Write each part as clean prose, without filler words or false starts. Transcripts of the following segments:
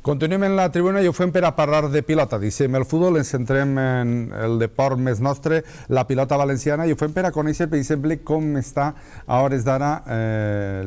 Continuem en la tribuna i ho fem per a parlar de pilota. Deixem el futbol, ens centrem en el deport més nostre, la pilota valenciana, i ho fem per a conèixer, per exemple, com està a hores d'ara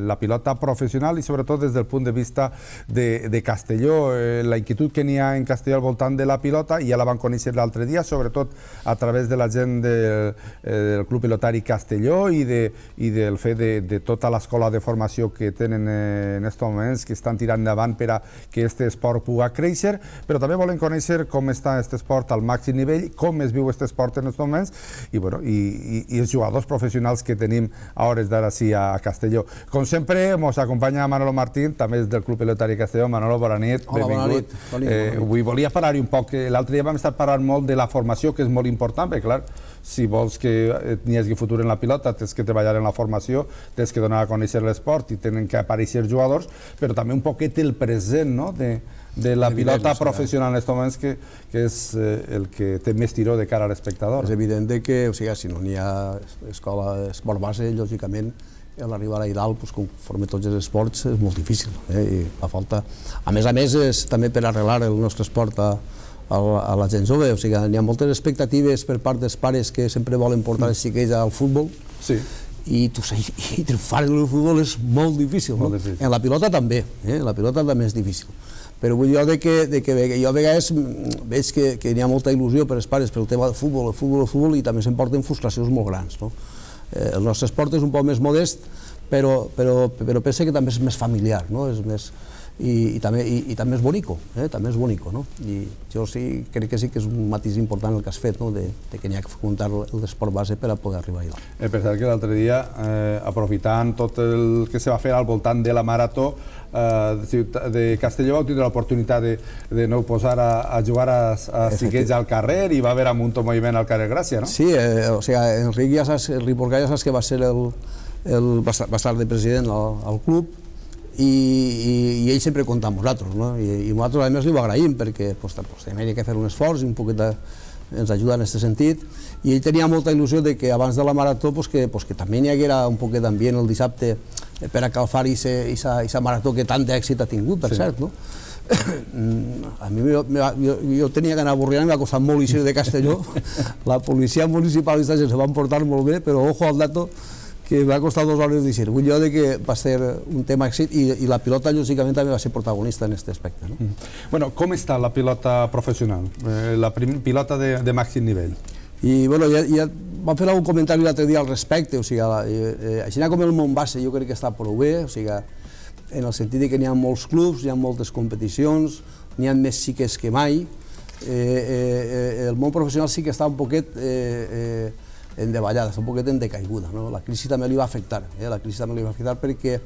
la pilota professional i sobretot des del punt de vista de Castelló. La inquietud que n'hi ha en Castelló al voltant de la pilota, ja la van conèixer l'altre dia, sobretot a través de la gent del Club Pilotari Castelló i del fet de tota l'escola de formació que tenen en aquests moments, que estan tirant endavant per a que aquest esport pugui créixer, però també volen conèixer com està aquest esport al màxim nivell, com es viu aquest esport en aquests moments i els jugadors professionals que tenim a hores d'ara sí a Castelló. Com sempre, ens acompanya Manolo Martín, també és del Club Pilotari Castelló. Manolo, bona nit, benvingut. Avui volia parlar-hi un poc, l'altre dia vam estar parlant molt de la formació, que és molt important, perquè clar, si vols que n'hi hagi futur en la pilota, tens que treballar en la formació, tens que donar a conèixer l'esport i tenen que aparèixer jugadors, però també un poquet el present de la pilota professional en aquests moments, que és el que té més tiró de cara a l'espectador. És evident que, si no n'hi ha escola d'esport base, lògicament, l'arribar a dalt, conforme tots els esports, és molt difícil. I fa falta. A més, és també per arreglar el nostre esport a la gent jove. N'hi ha moltes expectatives per part dels pares que sempre volen portar els xiquets al futbol. Sí. I triomfar en el futbol és molt difícil. En la pilota també, la pilota també és difícil. Però vull dir que jo a vegades veig que n'hi ha molta il·lusió per als pares pel tema del futbol, i també s'emporten frustracions molt grans. El nostre esport és un poc més modest, però penso que també és més familiar, i també és bonico, i jo crec que sí que és un matís important el que has fet, que n'hi ha que fomentar l'esport base per a poder arribar allà. Per cert que l'altre dia, aprofitant tot el que se va fer al voltant de la marató de Castelló, vau tindre l'oportunitat de no posar a jugar a xiquets al carrer, i va haver un moviment al carrer Gràcia, no? Sí, Enric Porcà ja saps que va estar de president al club, i ell sempre compta amb nosaltres, i nosaltres a més li ho agraïm, perquè també hi ha que fer un esforç i un poquet ens ajuda en aquest sentit, i ell tenia molta il·lusió que abans de la marató que també hi haguera un poquet d'ambient el dissabte per a calfar aquesta marató que tant d'èxit ha tingut, per cert. A mi jo tenia que anar avorrint, m'ha costat molt eixir de Castelló, la policia municipal i se van portar molt bé, però ojo al dato que va costar 2 hores d'eixir. Vull dir que va ser un tema èxit, i la pilota, lògicament, també va ser protagonista en aquest aspecte. Bueno, com està la pilota professional, la pilota de màxim nivell? I ja vam fer algun comentari l'altre dia al respecte, així com el Montbase jo crec que està prou bé, en el sentit que n'hi ha molts clubs, hi ha moltes competicions, n'hi ha més xiques que mai. El món professional sí que està un poquet en davallada, està un poquet en decaiguda. La crisi també li va afectar, perquè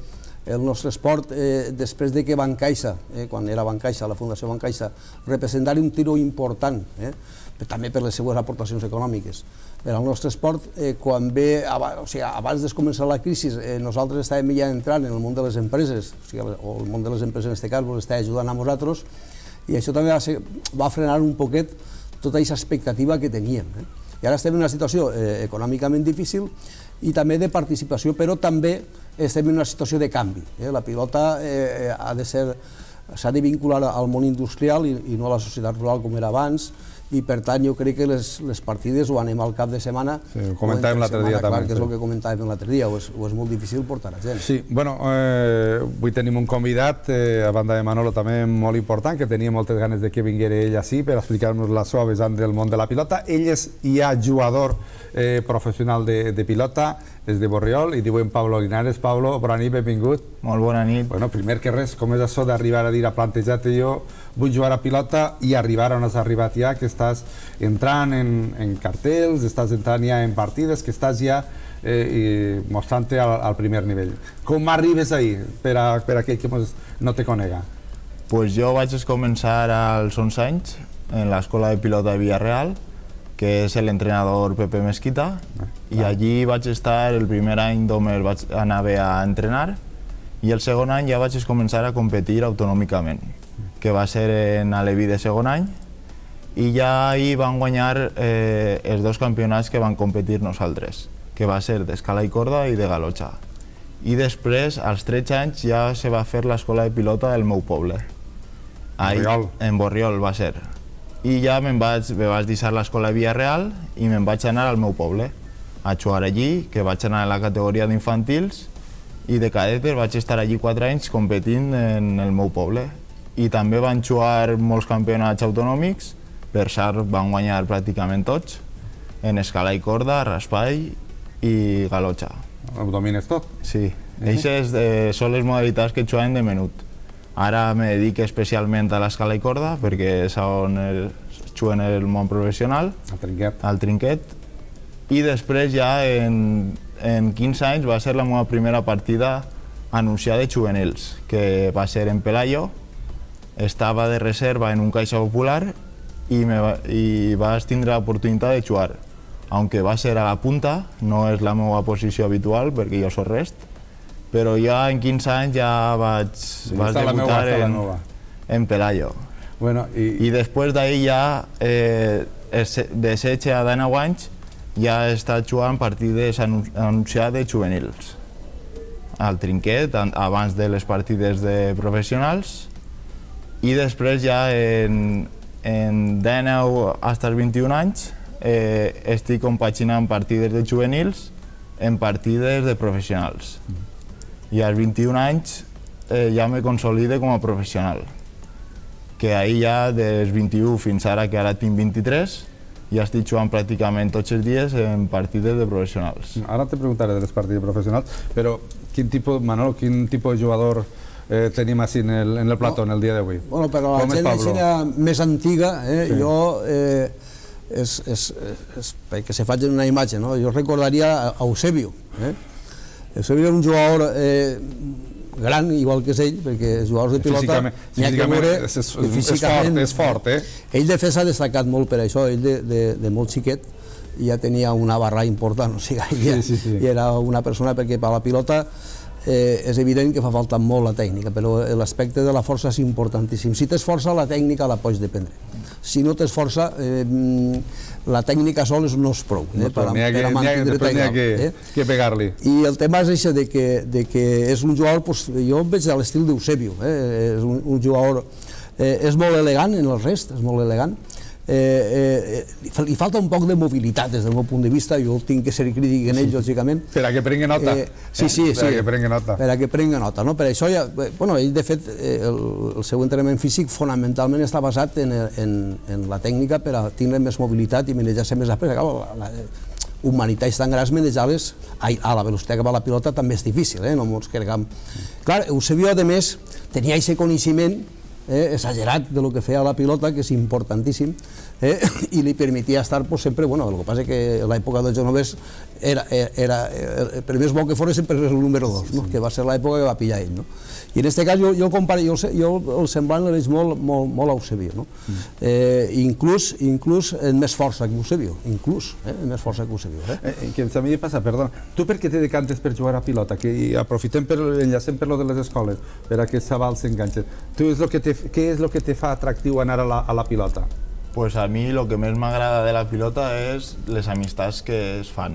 el nostre esport, després de que Bancaixa, quan era Bancaixa, la Fundació Bancaixa, representava un tiro important, també per les seues aportacions econòmiques. Per al nostre esport, abans de començar la crisi, nosaltres estàvem ja entrant en el món de les empreses, o el món de les empreses en aquest cas ens estava ajudant a nosaltres, i això també va frenar un poquet tota aquesta expectativa que teníem. I ara estem en una situació econòmicament difícil i també de participació, però també estem en una situació de canvi. La pilota s'ha de vincular al món industrial i no a la societat rural com era abans, i per tant jo crec que les partides ho anem al cap de setmana. Ho comentàvem l'altre dia també. Clar, que és el que comentàvem l'altre dia, o és molt difícil portar a gent. Sí, bueno, avui tenim un convidat, a banda de Manolo, també molt important, que tenia moltes ganes de que vinguera ell així per explicar-nos la seva vessant del món de la pilota. Ell és ja jugador professional de pilota, és de Borriol, i diuen Pablo Linares. Pablo, bona nit, benvingut. Molt bona nit. Bueno, primer que res, com és això d'arribar a dir, a plantejar-te jo vull jugar a pilota i arribar on has arribat ja, que estàs entrant en cartells, estàs entrant ja en partides, que estàs ja mostrant-te al primer nivell. Com arribes ahí, per a aquell que no te conega? Pues jo vaig començar als 11 anys en l'escola de pilota de Villarreal, que és l'entrenador Pepe Mesquita, i allí vaig estar el primer any d'Homer, vaig anar bé a entrenar, i el segon any ja vaig començar a competir autonòmicament, que va ser en Aleví de segon any, i ja ahir van guanyar els 2 campionats que van competir nosaltres, que va ser d'escala i corda i de galotxa. I després, als 13 anys, ja se va fer l'escola de pilota del meu poble. En Borriol va ser. I ja me vaig deixar l'escola de Villarreal i me'n vaig anar al meu poble a jugar allí, que vaig anar a la categoria d'infantils i de cadetes vaig estar allí 4 anys competint en el meu poble. I també van jugar molts campionats autonòmics, per sort van guanyar pràcticament tots, en escala i corda, raspall i galotxa. Ho domines tot? Sí, aquestes són les modalitats que juguen de menut. Ara me dedico especialment a l'escala i corda perquè és on juguen el món professional, al trinquet. I després ja en 15 anys va ser la meva primera partida anunciada de juvenils, que va ser en Pelayo. Estava de reserva en un Caixa Popular i vaig tindre l'oportunitat de jugar. Aunque va ser a la punta, no és la meva posició habitual perquè jo soc rest, però ja en 15 anys ja vaig debutar en Pelayo. I després d'ahir ja, de 16 a 19 anys, ja he estat jugant partides anunciades juvenils al trinquet, abans de les partides de professionals, i després ja en 19 fins als 21 anys estic compaginant partides de juvenils en partides de professionals. I als 21 anys ja me consolide com a professional, que ahir ja dels 21 fins ara, que ara tinc 23, ja estic jugant pràcticament tots els dies en partides de professionals. Ara te preguntaré de les partides professionals, però Manolo, quin tipus de jugador tenim així en el plató en el dia d'avui? Bueno, però la gent més antiga, jo, perquè se faci una imatge, jo recordaria a Eusebio. Eusebio era un jugador gran, igual que és ell, perquè els jugadors de pilota físicament és fort. Ell de fet s'ha destacat molt per això, ell de molt xiquet ja tenia una barra important, o sigui, i era una persona perquè per la pilota és evident que fa falta molt la tècnica, però l'aspecte de la força és importantíssim. Si tens força, la tècnica la pots dependre. Si no tens força, la tècnica sols no és prou per a mantindre-te. Que pegar-li. I el tema és això de que és un jugador, jo em veig a l'estil d'Eusebio, és un jugador, és molt elegant en el rest, és molt elegant. Li falta un poc de mobilitat des del meu punt de vista, jo tinc que ser crític en ell, lògicament. Per a que prengui nota. Sí, per a que prengui nota. Per això, ell de fet, el seu entrenament físic fonamentalment està basat en la tècnica per a tindre més mobilitat i manejar-se més després. Humanitats tan grans, manejar-les a la velocitat que va la pilota també és difícil, no ens carregam. Clar, Eusebio, a més, tenia aquest coneixement exagerat de lo que feia la pilota, que és importantíssim, i li permetia estar sempre, el que passa és que l'època dels Genovès per més bo que fos sempre és el número 2, que va ser l'època que va pillar ell. I en aquest cas jo el semblant el veig molt a Eusebio, inclús en més força que Eusebio, més força que Eusebio. Que a mi passa, perdona, tu per què te decantes per jugar a pilota? Que aprofitem, enllacem per lo de les escoles, per a que els xavals s'enganxen. Què és el que te fa atractiu anar a la pilota? Pues a mi el que més m'agrada de la pilota és les amistats que es fan,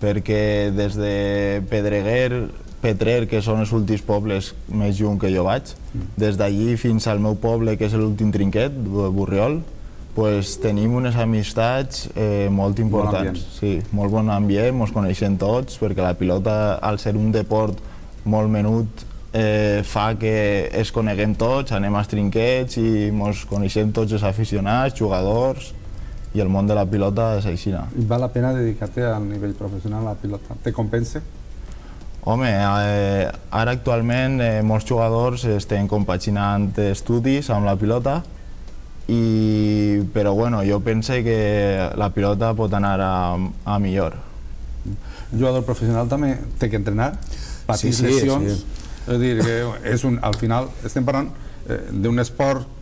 perquè des de Pedreguer, Petrer, que són els últims pobles més lluny que jo vaig, des d'allí fins al meu poble, que és l'últim trinquet, Borriol, tenim unes amistats molt importants. Sí, molt bon ambient, ens coneixem tots, perquè la pilota, al ser un deport molt menut, fa que es coneguem tots, anem als trinquets i ens coneixem tots els aficionats, jugadors, i el món de la pilota és així. Val la pena dedicar-te al nivell professional a la pilota? Te compensa? Home, ara actualment molts jugadors estan compaginant estudis amb la pilota, però jo penso que la pilota pot anar a millor. Un jugador professional també té que entrenar, patir lesions. És a dir, que al final estem parlant d'un esport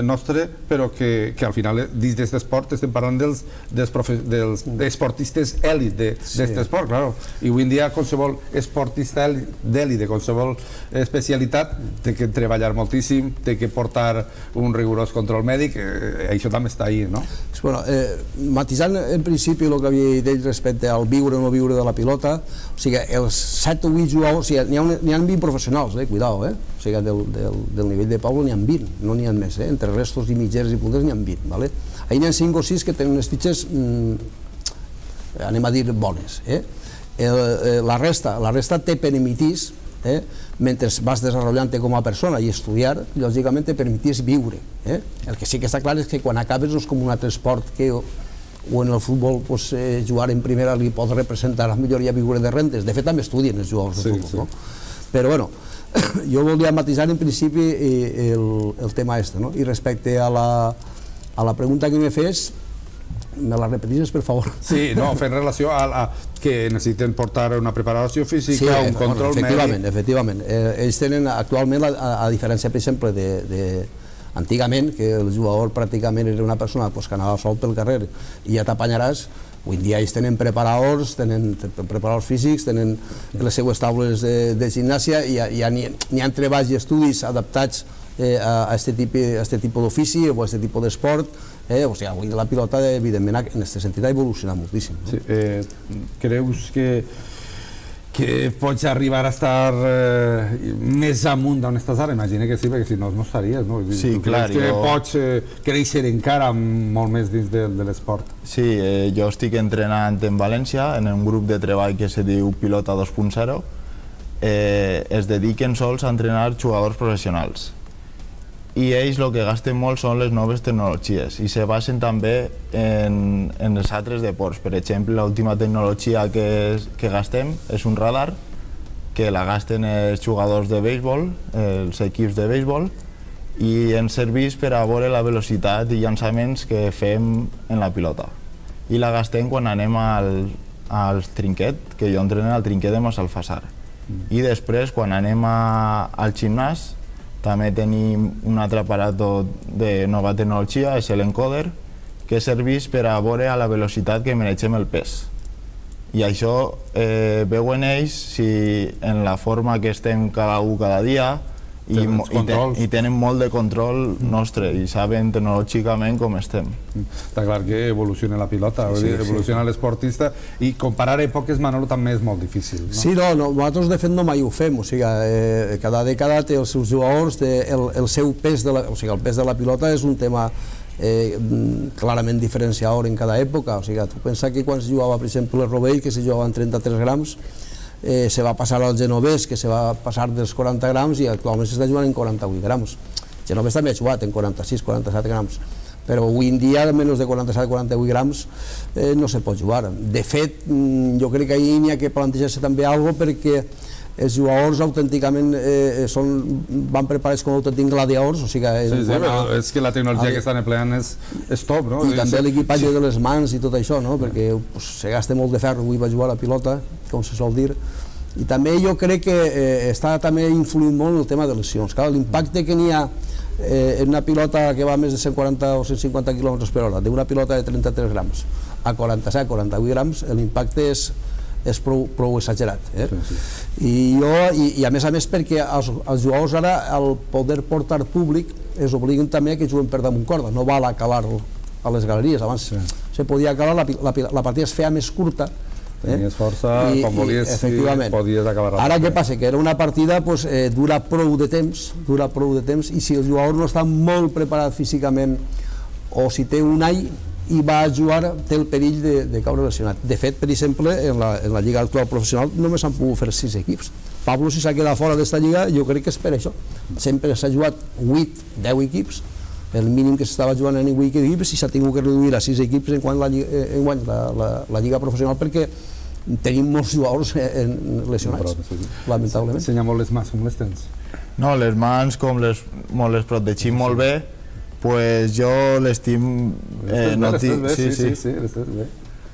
nostre, però que al final dins d'aquest esport estem parlant dels esportistes èlit d'aquest esport, clar. I avui en dia qualsevol esportista d'èlit de qualsevol especialitat té que treballar moltíssim, té que portar un rigorós control mèdic, això també està ahí, no? Matisant en principi el que havia dit ell respecte al viure o no viure de la pilota, o sigui, els 7 o 8 jugadors, n'hi ha 20 professionals, cuidao, o sigui, del nivell de poble n'hi ha 20, no n'hi ha més, entre restos i mitgeres i punters n'hi ha 20. Ahí n'hi ha 5 o 6 que tenen unes fitxes, anem a dir, bones. La resta té per emitir, mentre vas desenvolupant-te com a persona i estudiar, lògicament te permetís viure. El que sí que està clar és que quan acabes no és com un altre esport que o en el futbol jugar en primera li pot representar, millor ja viure de rentes. De fet també estudien els jugadors de futbol. Però bueno, jo volia matisar en principi el tema este. I respecte a la pregunta que me fes, me la repetisses, per favor? Sí, no, fent relació a que necessiten portar una preparació física, un control mèdic. Efectivament. Ells tenen actualment, a diferència, per exemple, antigament, que el jugador pràcticament era una persona que anava sol pel carrer i ja t'apanyaràs, avui en dia ells tenen preparadors físics, tenen les seues taules de gimnàsia i ja n'hi ha treballs i estudis adaptats a aquest tipus d'ofici o a aquest tipus d'esport. O sigui, avui la pilota, evidentment, en aquest sentit ha evolucionat moltíssim. Creus que pots arribar a estar més amunt d'on estàs ara? Imagina que sí, perquè si no estaries, no? Sí, clar. Creus que pots créixer encara molt més dins de l'esport? Sí, jo estic entrenant en València, en un grup de treball que se diu Pilota 2.0. Es dediquen sols a entrenar jugadors professionals. I ells el que gasten molt són les noves tecnologies i se basen també en els altres deports. Per exemple, l'última tecnologia que gastem és un radar que la gasten els jugadors de béisbol, els equips de béisbol, i ens serveix per a veure la velocitat i llançaments que fem en la pilota. I la gastem quan anem al trinquet, que jo entreno al trinquet de Massalfassar. I després, quan anem al gimnàs, també tenim un altre aparat de nova tecnologia, és l'encoder, que serveix per a veure a la velocitat que manegem el pes. I això veuen ells si en la forma que estem cada dia i tenen molt de control nostre i saben tecnològicament com estem. Està clar que evoluciona la pilota, evoluciona l'esportista i comparar èpoques, Manolo, també és molt difícil. Sí, no, nosaltres de fet no mai ho fem, o sigui, cada dècada té els seus jugadors, el seu pes, o sigui, el pes de la pilota és un tema clarament diferenciador en cada època, o sigui, tu pensa que quan es jugava, per exemple, el rovell, que se jugava en 33 grams, se va passar al genovès, que se va passar dels 40 grams i actualment s'està jugant en 48 grams. El genovès també ha jugat en 46-47 grams, però avui en dia menys de 47-48 grams no se pot jugar. De fet, jo crec que ahir n'hi ha que plantejar-se també alguna cosa perquè els jugadors autènticament van preparats com autèntics gladiadors, o sigui... Sí, però és que la tecnologia que estan empleant és top, no? I també l'equipatge de les mans i tot això, no? Perquè se gasta molt de ferro, avui va jugar a la pilota, com se sol dir, i també jo crec que està també influint molt en el tema de lesions. L'impacte que n'hi ha en una pilota que va més de 140 o 150 km per hora, d'una pilota de 33 grams a 47-48 grams, l'impacte és prou exagerat. I a més perquè els jugadors ara, al poder portar públic, es obliguen també a que juguen per damunt corda, no val a calar a les galeries. Abans se podia calar, la partida es feia més curta, tenies força, quan volies podies acabar. Ara què passa? Que era una partida dura prou de temps i si el jugador no està molt preparat físicament o si té un all i va a jugar, té el perill de caure lesionat. De fet, per exemple, en la lliga actual professional només han pogut fer 6 equips. Pablo, si s'ha quedat fora d'esta lliga, jo crec que és per això. Sempre s'ha jugat 8-10 equips, el mínim que s'estava jugant en 8 equips, i s'ha tingut que reduir a 6 equips en la lliga professional perquè tenim molts jugadors lesionats, lamentablement. Ensenya molt les mans, com les tens? No, les mans, com les protegim molt bé, pues jo l'estim... Sí, l'estàs bé.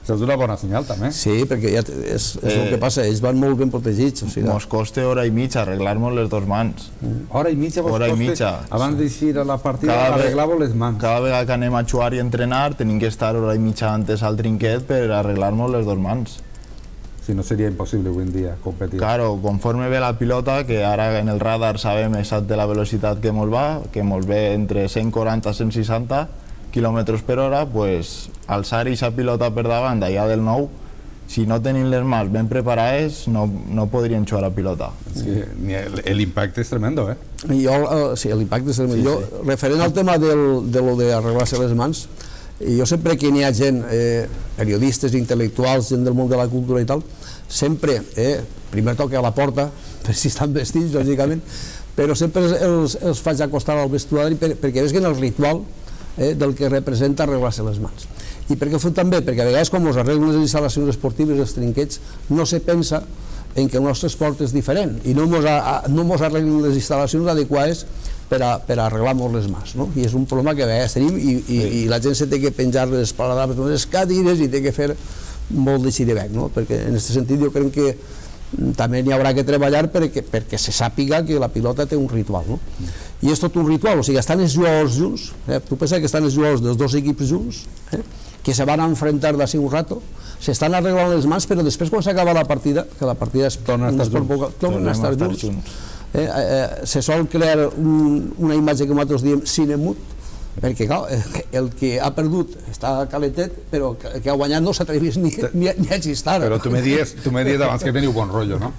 Això és una bona senyal, també. Sí, perquè és el que passa, ells van molt ben protegits. Mos costa hora i mitja arreglar-nos les dues mans. Hora i mitja vos costa? Abans d'eixir a la partida arreglar-vos les mans. Cada vegada que anem a jugar i entrenar tenim que estar hora i mitja antes al trinquet per arreglar-nos les dues mans. Si no seria impossible avui en dia competir. Claro, conforme ve la pilota, que ara en el radar sabem exacte la velocitat que mos va, que mos ve entre 140 i 160 km per hora, pues alçar aquesta pilota per davant d'allà del nou si no tenim les mans ben preparades no podrien jugar a pilota. És que l'impacte és tremendo, eh? Sí, l'impacte és tremendo. Jo, referent al tema de lo d'arreglar-se les mans, jo sempre que n'hi ha gent, periodistes, intel·lectuals, gent del món de la cultura i tal, sempre, primer toca a la porta, per si estan vestits, lògicament, però sempre els faig acostar al vestuari perquè veus que en el ritual del que representa arreglar-se les mans. I per què ho fem també? Perquè a vegades, com els arreglen les instal·lacions esportives, els trinquets, no se pensa en que el nostre esport és diferent i no mos arreglen les instal·lacions adequades per arreglar-nos les mans, no? I és un problema que a vegades tenim i la gent se té que penjar les paladars de les cadires i té que fer molt de xirebec, no? Perquè en aquest sentit jo crec que també n'hi haurà que treballar perquè se sàpiga que la pilota té un ritual, no? I és tot un ritual, o sigui, estan els jugadors junts, tu pensa que estan els jugadors dels dos equips junts, que se van a enfrentar d'ací un rato, s'estan arreglant les mans, però després quan s'acaba la partida, que la partida es torna a estar junts, se sol crear una imatge que nosaltres diem cinemut, perquè clar, el que ha perdut està caletet, però el que ha guanyat no s'atrevís ni a xistar. Però tu me dies abans que teniu bon rotllo, no?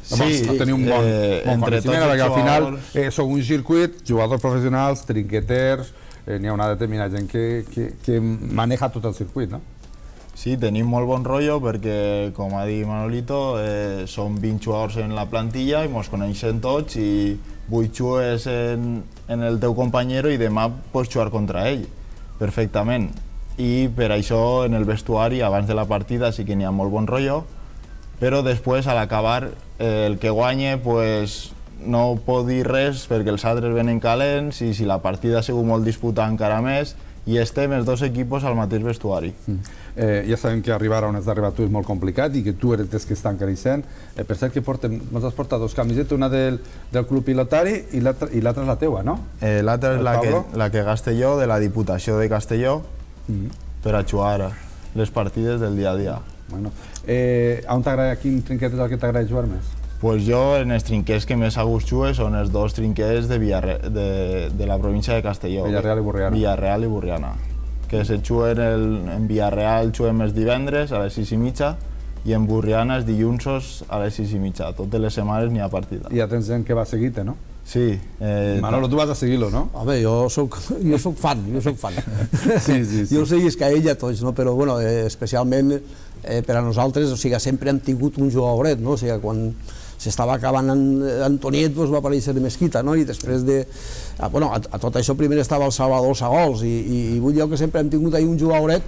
Sí, teniu un bon coneixement, perquè al final sou un circuit, jugadors professionals, trinqueters, n'hi ha una determinada gent que maneja tot el circuit, no? Sí, tenim molt bon rotllo perquè, com ha dit Manolito, som 20 jugadors en la plantilla i ens coneixem tots i 8 jugues en el teu companyero i demà pots jugar contra ell, perfectament. I per això en el vestuari, abans de la partida, sí que n'hi ha molt bon rotllo, però després, a l'acabar, el que guanya no pot dir res perquè els altres venen calents i si la partida ha sigut molt disputada encara més i estem els dos equips al mateix vestuari. Ja sabem que arribar on has d'arribar tu és molt complicat i que tu eres des que estan creixent. Per cert que ens has portat dos camisetes, una del club pilotari i l'altra és la teua, no? L'altra és la que gaste jo, de la Diputació de Castelló, per a jugar les partides del dia a dia. On t'agrada, quin trinquet és el que t'agrada jugar més? Pues jo, en els trinquets que més a gust jugue són els dos trinquets de la província de Castelló. Villarreal i Borriana. Villarreal i Borriana. Que se juguen en Villarreal juguem els divendres a les 6:30 i en Borriana els dilluns a les 6:30. Totes les setmanes n'hi ha partida. I ja tens gent que va seguir-te, no? Sí. Manolo, tu vas a seguir-lo, no? Home, jo soc fan. Sí. Jo seguisc a ell i a tots, no? Però bueno, especialment per a nosaltres, o sigui, sempre hem tingut un jugadoret, no? O sigui, quan s'estava acabant Antoniet, va aparèixer Mesquita, no? I després de... Bueno, a tot això primer estava el Salvador Sagols i vull dir que sempre hem tingut ahí un jugadoret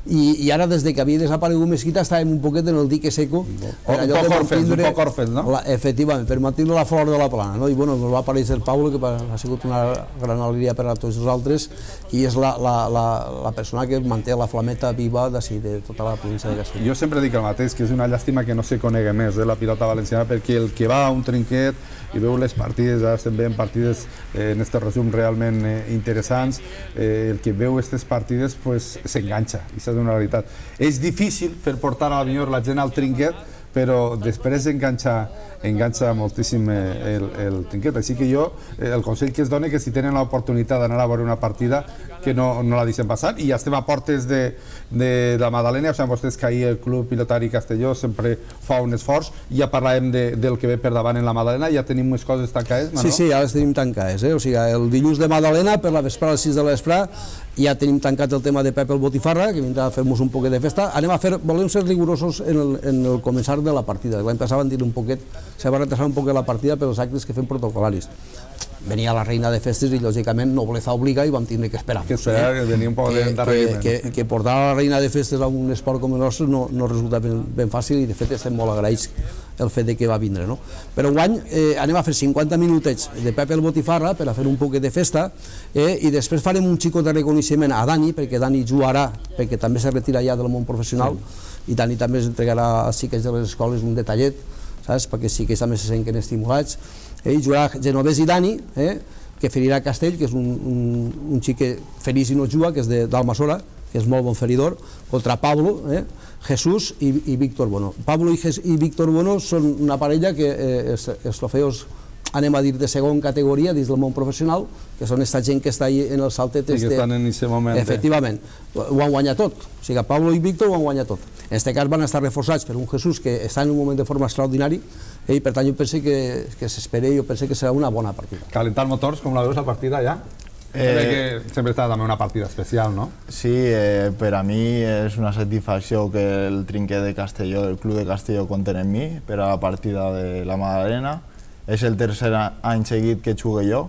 i ara des que havia desaparegut Mesquita estàvem un poquet en el dique seco un poc orfes, no? Efectivament, per mantenir la flor de la plana, no? I bueno, va aparèixer Pablo, que ha sigut una gran alegria per a tots nosaltres i és la persona que manté la flameta viva de tota la província de Castelló. Jo sempre dic el mateix, que és una llàstima que no se conegui més la pilota valenciana, perquè el que va a un trinquet i veu les partides, ara estem veient partides en aquest resum realment interessants, el que veu aquestes partides s'enganxa, i és una realitat. És difícil fer portar a la gent al trinquet, però després enganxa moltíssim el trinquet. Així que jo, el consell que es dona que si tenen l'oportunitat d'anar a veure una partida, que no la deixen passar, i ja estem a portes de la Madalena, saben vostès que ahir el Club Pilotari Castelló sempre fa un esforç, ja parlàvem del que ve per davant en la Madalena, ja tenim unes coses tancades, no? Sí, ja les tenim tancades, o sigui, el dilluns de Madalena, per la vesprada a les 6 de l'espre, ja tenim tancat el tema de Pep el Botifarra, que vindrà a fer-nos un poquet de festa. Volem ser rigorosos en el començar de la partida. L'any passat van dir un poquet, se va retrasar un poquet la partida per els actes que fem protocolaris. Venia la reina de festes i, lògicament, nobleza obliga i vam tindre que esperar. Que venia un poc d'endarreriment. Que portar la reina de festes a un esport com el nostre no resulta ben fàcil i, de fet, estem molt agraïts el fet que va vindre, no? Però enguany anem a fer 50 minutets de Pep el Botifarra per a fer un poquet de festa i després farem un xicot de reconeixement a Dani, perquè Dani jugarà, perquè també se retira ja del món professional, i Dani també es entregarà als xiquets de les escoles un detallet, saps? Perquè els xiquets també se senten estimulats. I jugarà Genovès i Dani, que ferirà Castell, que és un xic que ferís i no juga, que és d'Almassora, que és molt bon feridor, contra Pablo, Jesús i Víctor Bueno. Pablo i Víctor Bueno són una parella que els trofeus anem a dir, de segona categoria dins del món professional, que són aquesta gent que està ahí en el saltet. Sí, que estan en aquest moment. Efectivament, ho han guanyat tot. O sigui, Pablo i Víctor ho han guanyat tot. En aquest cas van estar reforçats per un Jesús que està en un moment de forma extraordinari i per tant jo penso que s'espera, jo penso que serà una bona partida. Calentar motors, com la veus la partida ja? Que sempre està també una partida especial, no? Sí, per a mi és una satisfacció que el Trinquet de Castelló, el Club de Castelló, compten en mi per a la partida de la Magdalena. És el tercer any seguit que jugue jo.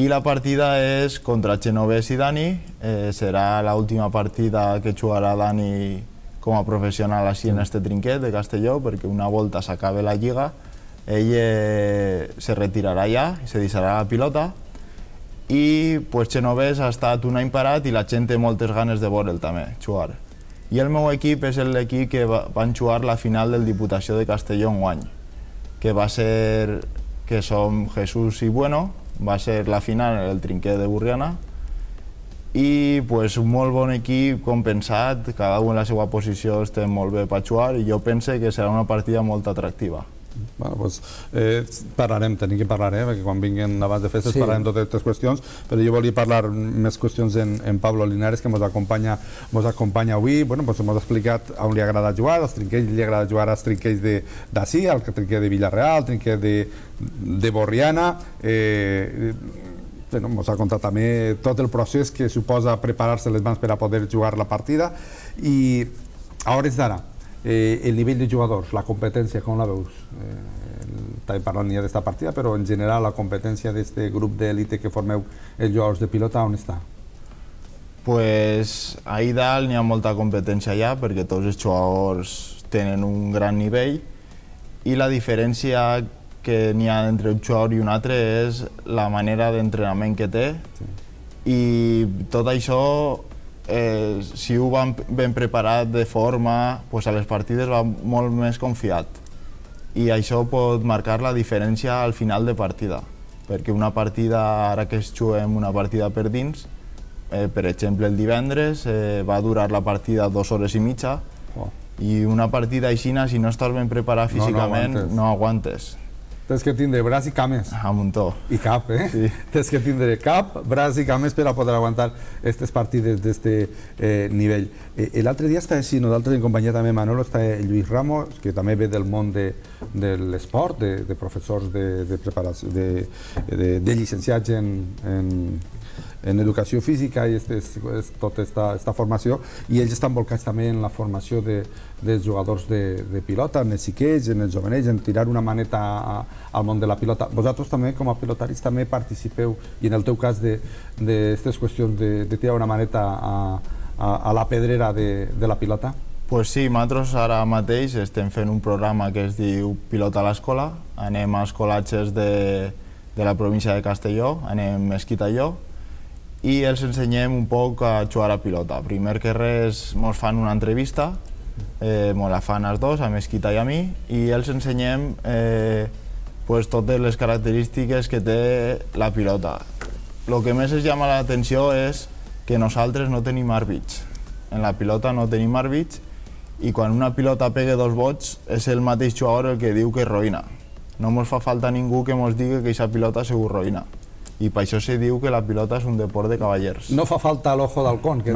I la partida és contra Genovés i Dani. Serà l'última partida que jugarà Dani com a professional així en este Trinquet de Castelló, perquè una volta s'acabe la lliga, ell se retirarà ja i se deixarà la pilota. I Genovés ha estat un any parat i la gent té moltes ganes de veure'l també, jugar. I el meu equip és l'equip que van jugar la final del Diputació de Castelló enguany, que va ser, que som Jesús i Bueno, va ser la final el Trinquet de Burriana, i un molt bon equip, compensat, cada un en la seva posició estem molt bé per jugar i jo penso que serà una partida molt atractiva. Bueno, doncs parlarem, tenim que parlar, perquè quan vinguin abans de festes parlarem totes aquestes qüestions, però jo volia parlar més qüestions en Pablo Linares, que ens acompanya avui. Bueno, doncs ens ha explicat on li agrada jugar, als trinquets li agrada jugar als trinquets d'ací, al trinquet de Villarreal, al trinquet de Borriana. Ens ha contat també tot el procés que suposa preparar-se les mans per a poder jugar la partida. I a hores d'ara, el nivell de jugadors, la competència, com la veus? També parlant ja d'esta partida, però en general la competència d'aquest grup d'elite que formeu els jugadors de pilota, on està? Pues ahí dalt n'hi ha molta competència ja, perquè tots els jugadors tenen un gran nivell i la diferència que n'hi ha entre un jugador i un altre és la manera d'entrenament que té i tot això, si ho van ben preparat de forma, a les partides va molt més confiat i això pot marcar la diferència al final de partida, perquè una partida, ara que es juguem una partida per dins, per exemple el divendres va durar la partida 2 hores i mitja i una partida així, si no estàs ben preparat físicament, no aguantes. Tens que tindre braç i cames. A muntó. I cap, Sí. Tens que tindre cap, braç i cames per a poder aguantar aquestes partides d'aquest nivell. L'altre dia estava així, nosaltres en companyia també Manolo, està Lluís Ramos, que també ve del món de l'esport, de professors de preparació, de llicenciats en educació física i tota aquesta formació, i ells estan volcats també en la formació dels jugadors de pilota, en els xiquets, en els jovenets, en tirar una maneta al món de la pilota. Vosaltres també, com a pilotaris, també participeu, i en el teu cas, d'aquestes qüestions de tirar una maneta a la pedrera de la pilota? Pues sí, nosaltres ara mateix estem fent un programa que es diu Pilota a l'escola. Anem a escolatges de la província de Castelló, anem a Mesquita i jo, i els ensenyem un poc a jugar a pilota. Primer que res ens fan una entrevista, ens la fan els dos, a Mesquita i a mi, i els ensenyem totes les característiques que té la pilota. El que més ens llama l'atenció és que nosaltres no tenim àrbits. En la pilota no tenim àrbits i quan una pilota pega 2 bots és el mateix jugador el que diu que és roïna. No ens fa falta ningú que ens digui que aquesta pilota segur roïna. I per això se diu que la pilota és un deport de cavallers. No fa falta l'ojo d'halcón, que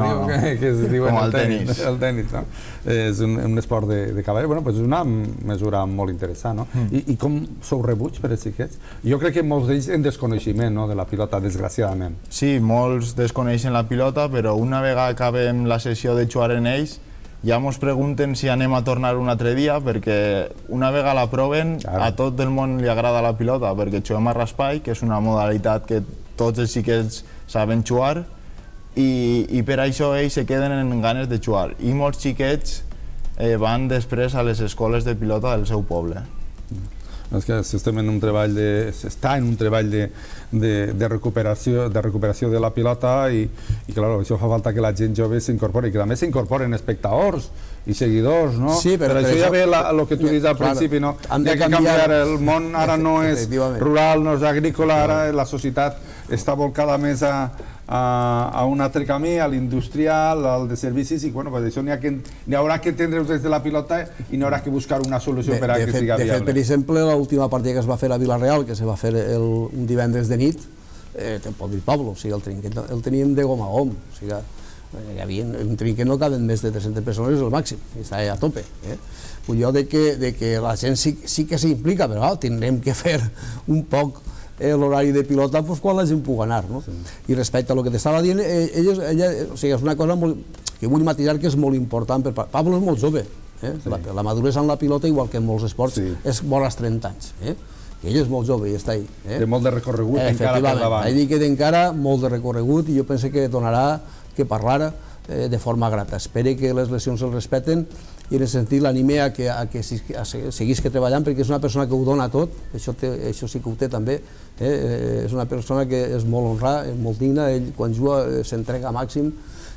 es diu en el tenis. El tenis, no? És un esport de cavallers. Bueno, és una mesura molt interessant, no? I com sou rebuts per els xiquets? Jo crec que molts d'ells en desconeixement de la pilota, desgraciadament. Sí, molts desconeixen la pilota, però una vegada acabem la sessió de jugar en ells, ja ens pregunten si anem a tornar un altre dia, perquè una vegada la proven, a tot el món li agrada la pilota, perquè juguem a raspall, que és una modalitat que tots els xiquets saben jugar, i per això ells se queden en ganes de jugar. I molts xiquets van després a les escoles de pilota del seu poble. És que s'està en un treball de recuperació de la pilota i clar, això fa falta que la gent jove s'incorpori, que també s'incorporen espectadors i seguidors, no? Sí, però això ja ve el que tu dius al principi, no? Hi ha que canviar, el món ara no és rural, no és agrícola, ara la societat està volcada més a a un altre camí, a l'industrial, al de servicis, i bueno, per això n'hi haurà que entendre-ho des de la pilota i n'hi haurà que buscar una solució per a que siga viable. De fet, per exemple, l'última partida que es va fer a Vila-real, que se va fer un divendres de nit, te'n pot dir Pablo, o sigui, el trinquet el teníem de gom a gom, o sigui, hi havia un trinquet no caben més de 300 persones al màxim, i estava a tope. Vull dir que la gent sí que s'implica, però tindrem que fer un poc l'horari de pilota quan la gent pugui anar. I respecte a el que t'estava dient, ella, o sigui, és una cosa que vull matisar que és molt important. Pablo és molt jove, la maduresa en la pilota, igual que en molts esports, és vora als 30 anys. I ell és molt jove i està ahí. Té molt de recorregut encara per davant. Ell diu que té encara molt de recorregut i jo penso que donarà que parlar de forma grata. Espero que les lesions el respecten i en el sentit l'anime a que seguisca treballant, perquè és una persona que ho dona tot, això sí que ho té també, és una persona que és molt honrada, és molt digna, ell quan juga s'entrega a màxim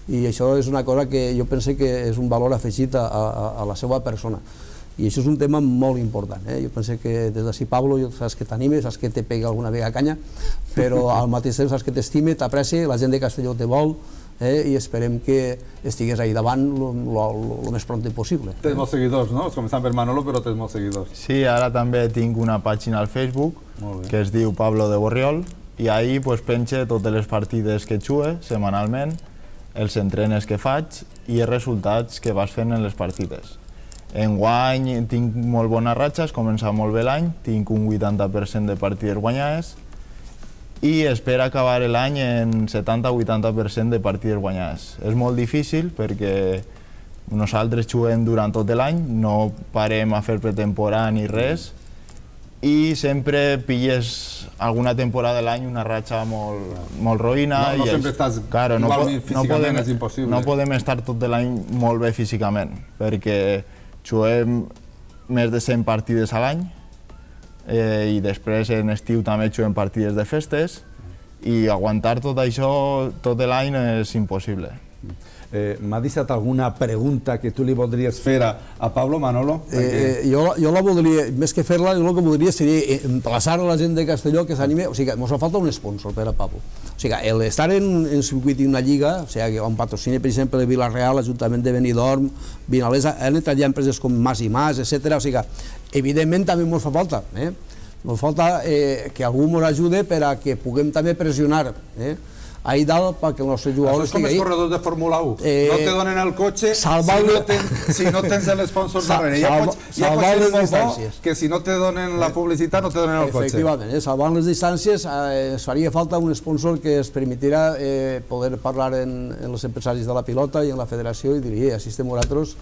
i això és una cosa que jo penso que és un valor afegit a la seva persona. I això és un tema molt important. Jo penso que des d'ací, Pablo, saps que t'anime, saps que te pega alguna vegada canya, però al mateix temps saps que t'estime, t'aprecia, la gent de Castelló te vol, i esperem que estigués ahí davant el més pront possible. Tens molts seguidors, no? Començant per Manolo, però tens molts seguidors. Sí, ara també tinc una pàgina al Facebook que es diu Pablo de Borriol i ahí penjo totes les partides que jugue setmanalment, els entrenes que faig i els resultats que vas fent en les partides. Enguany tinc molt bona ratxa, has començat molt bé l'any, tinc un 80% de partides guanyades i espero acabar l'any en 70-80% de partides guanyades. És molt difícil perquè nosaltres juguem durant tot l'any, no parem a fer pretemporada ni res i sempre pilles alguna temporada de l'any una ratxa molt roïna. No sempre estàs igualment físicament, és impossible. No podem estar tot l'any molt bé físicament perquè juguem més de 100 partides a l'any i després en estiu també juguem partides de festes i aguantar tot això tot l'any és impossible. M'ha deixat alguna pregunta que tu li voldries fer a Pablo, Manolo? Jo la voldria, més que fer-la, el que voldria seria emplaçar a la gent de Castelló que s'anime, o sigui, ens fa falta un sponsor per a Pablo. O sigui, estar en circuit d'una lliga, o sigui, un patrocini, per exemple, de Vila-real, l'Ajuntament de Benidorm, Vinalesa, han entrat ja empreses com Mas i Mas, etc. O sigui, evidentment també ens fa falta. Ens falta que algú ens ajude per a que puguem també pressionar ahí dalt perquè el nostre jugador estigui ahí. Això és com els corredors de Fórmula 1. No te donen el cotxe si no tens l'esponsor darrere. Ja pots dir molt bo que si no te donen la publicitat no te donen el cotxe. Efectivament, salvant les distàncies ens faria falta un sponsor que ens permetirà poder parlar amb els empresaris de la pilota i amb la federació i dir, així estem nosaltres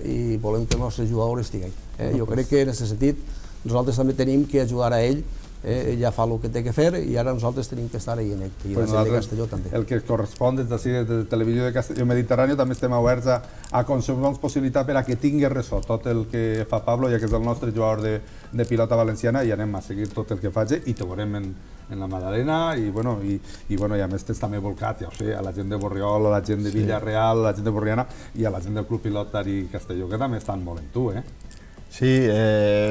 i volem que el nostre jugador estigui ahí. Jo crec que en aquest sentit nosaltres també tenim que ajudar a ell. Ell ja fa el que té que fer i ara nosaltres tenim que estar ahí en ell, i la gent de Castelló també. El que correspon des d'ací, des de Televisió de Castelló Mediterrani, també estem oberts a qualsevol possibilitat per a que tingui ressò tot el que fa Pablo, ja que és el nostre jugador de pilota valenciana, i anem a seguir tot el que faci i te veurem en la Madalena i a més tens també volcat, ja ho sé, a la gent de Borriol, a la gent de Vila-real, a la gent de Borriana i a la gent del Club Pilotari Castelló, que també estan molt en tu, Sí,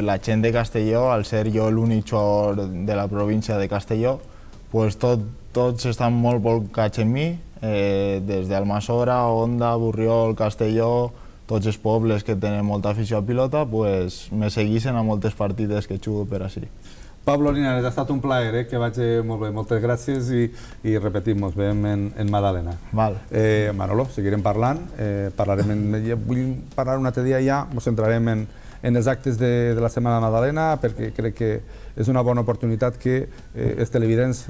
la gent de Castelló, al ser jo l'únic jugador de la província de Castelló, tots estan molt volcats en mi, des d'Almassora, Onda, Borriol, Castelló, tots els pobles que tenen molta afició a pilota, me segueixen a moltes partides que jugo per així. Pablo Linares, ha estat un plaer, que vagi molt bé, moltes gràcies i repetim, ens veiem en Madalena. Manolo, seguirem parlant, vull parlar un altre dia ja, ens centrarem en els actes de la Setmana de Madalena, perquè crec que és una bona oportunitat que els televidents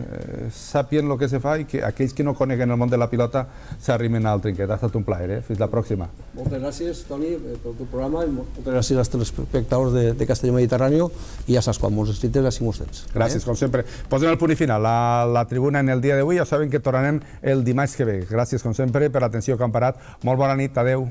sàpien el que se fa i que aquells que no coneguen el món de la pilota s'arrimen al trinquet. Ha estat un plaer, fins la pròxima. Moltes gràcies, Toni, pel teu programa i moltes gràcies als telespectadors de Castelló Mediterrani i ja saps, quan mos escrites, així mos tens. Gràcies, com sempre. Posem el punt i final. La tribuna en el dia d'avui, ja saben que tornarem el dimarts que ve. Gràcies, com sempre, per l'atenció que han parat. Molt bona nit, adeu.